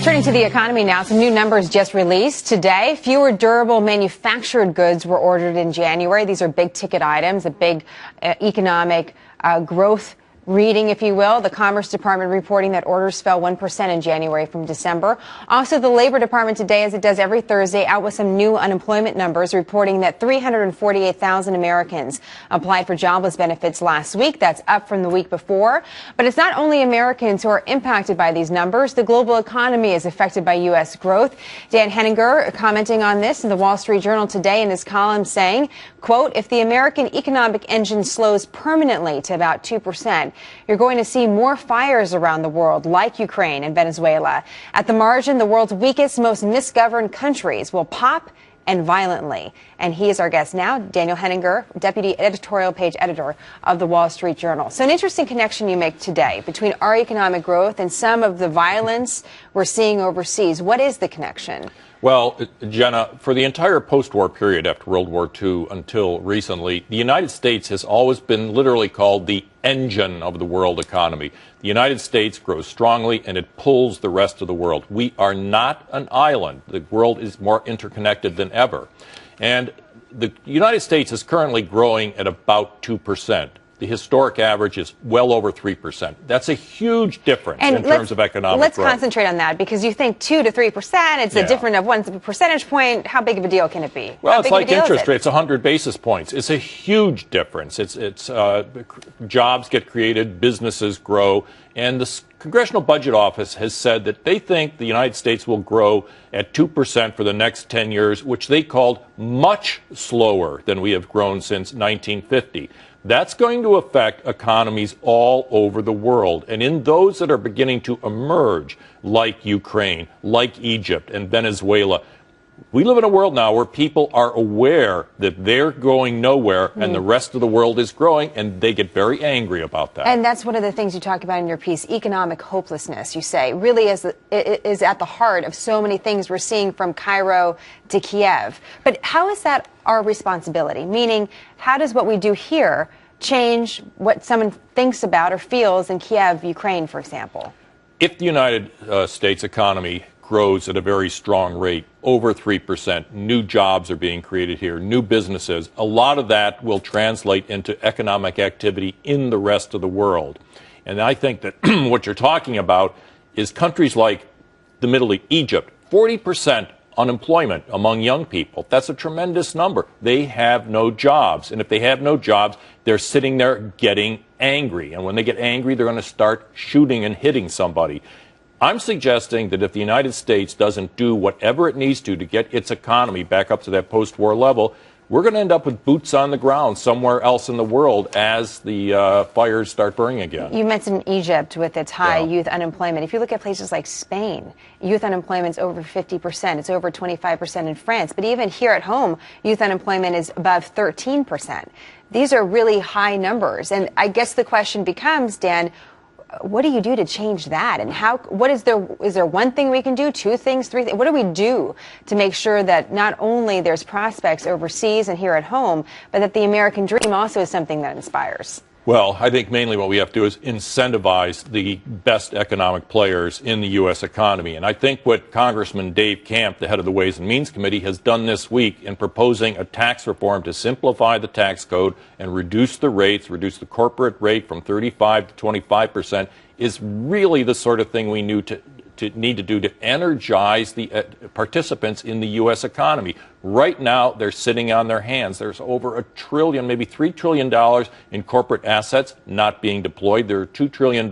Turning to the economy now, some new numbers just released today. Fewer durable manufactured goods were ordered in January. These are big ticket items, a big economic growth reading, if you will. The Commerce Department reporting that orders fell 1% in January from December. Also, the Labor Department today, as it does every Thursday, out with some new unemployment numbers, reporting that 348,000 Americans applied for jobless benefits last week. That's up from the week before. But it's not only Americans who are impacted by these numbers. The global economy is affected by U.S. growth. Dan Henninger commenting on this in the Wall Street Journal today in his column saying, quote, if the American economic engine slows permanently to about 2%, you're going to see more fires around the world, like Ukraine and Venezuela. At the margin, the world's weakest, most misgoverned countries will pop and violently. And he is our guest now, Daniel Henninger, deputy editorial page editor of the Wall Street Journal. So an interesting connection you make today between our economic growth and some of the violence we're seeing overseas. What is the connection? Well, Jenna, for the entire post-war period after World War II until recently, the United States has always been literally called the engine of the world economy. The United States grows strongly and it pulls the rest of the world. We are not an island. The world is more interconnected than ever. And the United States is currently growing at about 2%. The historic average is well over 3%. That's a huge difference in terms of economic growth. Let's concentrate on that, because you think 2 to 3%, it's a difference of 1 percentage point. How big of a deal can it be? Well, it's like interest rates, 100 basis points. It's a huge difference. Jobs get created, businesses grow, and the Congressional Budget Office has said that they think the United States will grow at 2% for the next 10 years, which they called much slower than we have grown since 1950. That's going to affect economies all over the world. And in those that are beginning to emerge, like Ukraine, like Egypt and Venezuela, we live in a world now where people are aware that they're going nowhere and the rest of the world is growing, and they get very angry about that. And that's one of the things you talk about in your piece, economic hopelessness, you say, really is at the heart of so many things we're seeing from Cairo to Kiev. But how is that our responsibility? Meaning, how does what we do here change what someone thinks about or feels in Kiev, Ukraine, for example? If the United States economy grows at a very strong rate, over 3%. New jobs are being created here, new businesses. A lot of that will translate into economic activity in the rest of the world. And I think that what you're talking about is countries like the Middle East, Egypt, 40% unemployment among young people. That's a tremendous number. They have no jobs. And if they have no jobs, they're sitting there getting angry. And when they get angry, they're going to start shooting and hitting somebody. I'm suggesting that if the United States doesn't do whatever it needs to get its economy back up to that post-war level, we're going to end up with boots on the ground somewhere else in the world as the fires start burning again. You mentioned Egypt with its high youth unemployment. If you look at places like Spain, youth unemployment is over 50%. It's over 25% in France. But even here at home, youth unemployment is above 13%. These are really high numbers. And I guess the question becomes, Dan, what do you do to change that? And is there one thing we can do, 2 things, 3 things? What do we do to make sure that not only there's prospects overseas and here at home, but that the American dream also is something that inspires? Well, I think mainly what we have to do is incentivize the best economic players in the U.S. economy. And I think what Congressman Dave Camp, the head of the Ways and Means Committee, has done this week in proposing a tax reform to simplify the tax code and reduce the rates, reduce the corporate rate from 35 to 25%, is really the sort of thing we need to do to energize the participants in the U.S. economy. Right now, they're sitting on their hands. There's over $1 trillion, maybe $3 trillion in corporate assets not being deployed. There are $2 trillion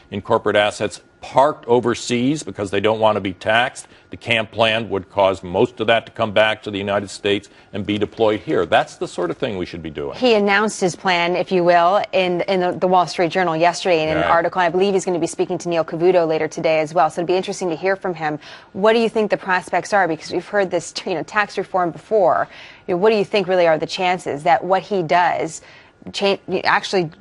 in corporate assets parked overseas because they don't want to be taxed. The Camp plan would cause most of that to come back to the United States and be deployed here. That's the sort of thing we should be doing. He announced his plan, if you will, in the Wall Street Journal yesterday in an article. I believe he's going to be speaking to Neil Cavuto later today as well. So it'd be interesting to hear from him. What do you think the prospects are? Because we've heard this, tax reform before. What do you think really are the chances that what he does actually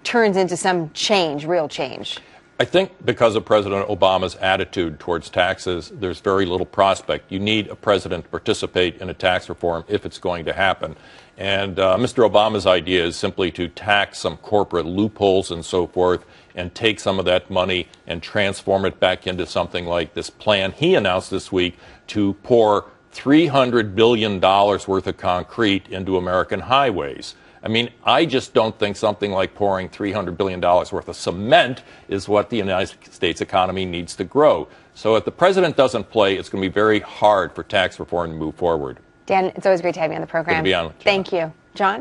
turns into some change, real change? I think because of President Obama's attitude towards taxes, there's very little prospect. You need a president to participate in a tax reform if it's going to happen. And Mr. Obama's idea is simply to tax some corporate loopholes and so forth and take some of that money and transform it back into something like this plan he announced this week to pour $300 billion worth of concrete into American highways. I mean, I just don't think something like pouring $300 billion worth of cement is what the United States economy needs to grow. So if the president doesn't play, it's going to be very hard for tax reform to move forward. Dan, it's always great to have you on the program. Good to be on. Thank you. John?